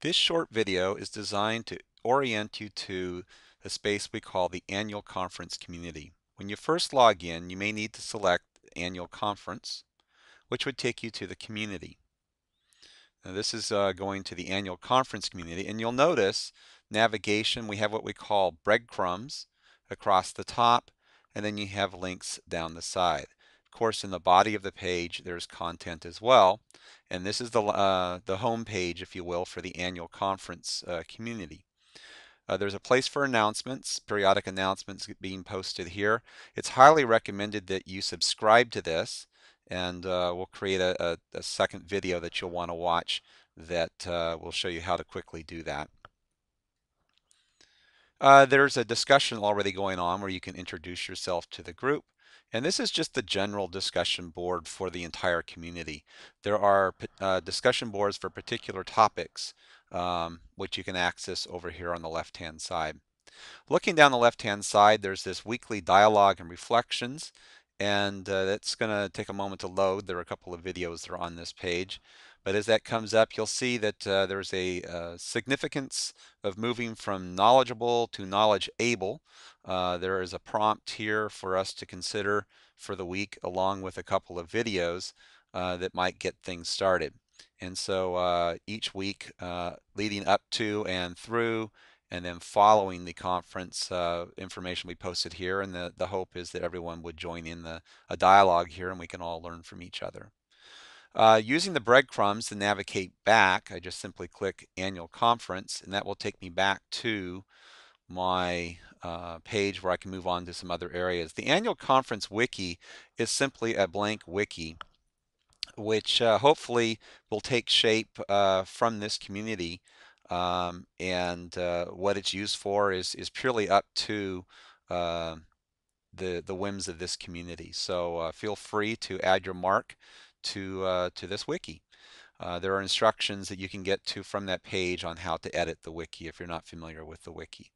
This short video is designed to orient you to the space we call the annual conference community. When you first log in, you may need to select annual conference, which would take you to the community. Now this is going to the annual conference community, and you'll notice navigation, we have what we call breadcrumbs across the top, and then you have links down the side. Of course, in the body of the page, there's content as well, and this is the home page, if you will, for the annual conference community. There's a place for announcements, periodic announcements being posted here. It's highly recommended that you subscribe to this, and we'll create a second video that you'll want to watch that will show you how to quickly do that. There's a discussion already going on where you can introduce yourself to the group. And this is just the general discussion board for the entire community. There are discussion boards for particular topics, which you can access over here on the left-hand side. Looking down the left-hand side, there's this weekly dialogue and reflections, and that's going to take a moment to load. There are a couple of videos that are on this page. But as that comes up, you'll see that there's a significance of moving from knowledgeable to knowledge able. There is a prompt here for us to consider for the week, along with a couple of videos that might get things started. And so each week leading up to and through and then following the conference, information we posted here, and the hope is that everyone would join in a dialogue here and we can all learn from each other. Using the breadcrumbs to navigate back, I just simply click Annual Conference, and that will take me back to my page where I can move on to some other areas. The Annual Conference Wiki is simply a blank wiki, which hopefully will take shape from this community. And what it's used for is purely up to uh, the whims of this community. So feel free to add your mark to this wiki. There are instructions that you can get to from that page on how to edit the wiki if you're not familiar with the wiki.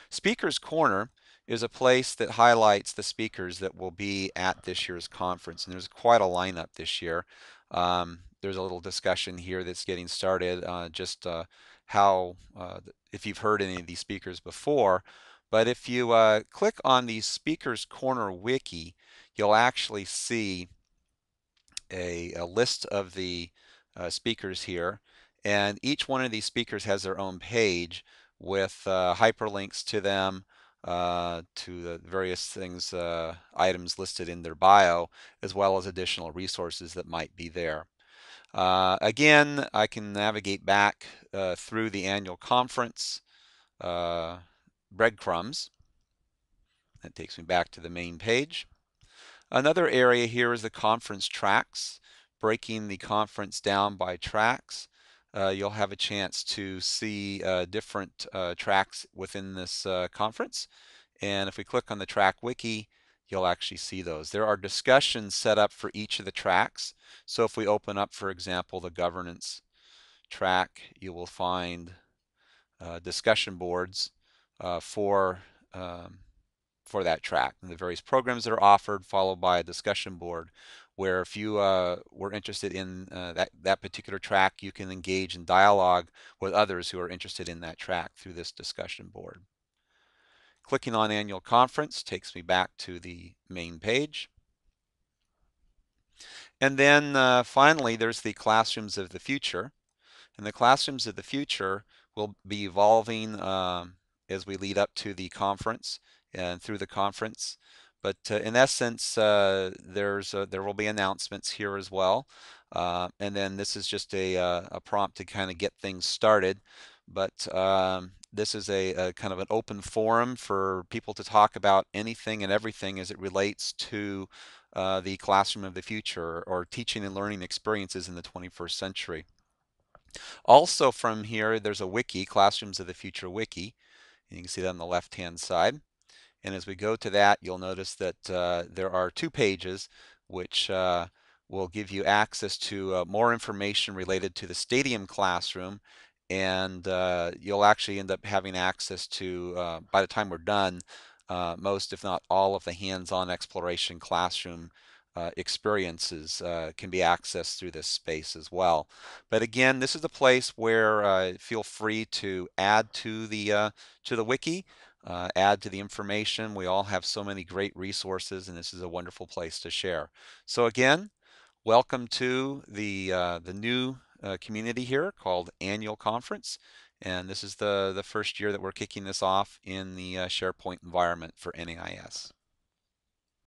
Speaker's Corner is a place that highlights the speakers that will be at this year's conference, and there's quite a lineup this year. There's a little discussion here that's getting started, just how, if you've heard any of these speakers before, but if you click on the Speaker's Corner wiki, you'll actually see a list of the speakers here, and each one of these speakers has their own page with hyperlinks to them, to the various things, items listed in their bio, as well as additional resources that might be there. Again, I can navigate back through the annual conference breadcrumbs. That takes me back to the main page. Another area here is the conference tracks, breaking the conference down by tracks. You'll have a chance to see different tracks within this conference. And if we click on the track wiki, you'll actually see those. There are discussions set up for each of the tracks. So if we open up, for example, the governance track, you will find discussion boards for for that track and the various programs that are offered, followed by a discussion board where if you were interested in that particular track, you can engage in dialogue with others who are interested in that track through this discussion board. Clicking on Annual Conference takes me back to the main page. And then finally, there's the Classrooms of the Future. And the Classrooms of the Future will be evolving as we lead up to the conference and through the conference. But in essence, there will be announcements here as well. And then this is just a prompt to kind of get things started. But this is a kind of an open forum for people to talk about anything and everything as it relates to the classroom of the future or teaching and learning experiences in the 21st century. Also from here, there's a wiki, Classrooms of the Future wiki. And you can see that on the left-hand side. And as we go to that, you'll notice that there are two pages which will give you access to more information related to the stadium classroom. And you'll actually end up having access to, by the time we're done, most, if not all, of the hands-on exploration classroom experiences can be accessed through this space as well. But again, this is a place where feel free to add to the wiki, add to the information. We all have so many great resources, and this is a wonderful place to share. So again, welcome to the new community here called Annual Conference. And this is the first year that we're kicking this off in the SharePoint environment for NAIS.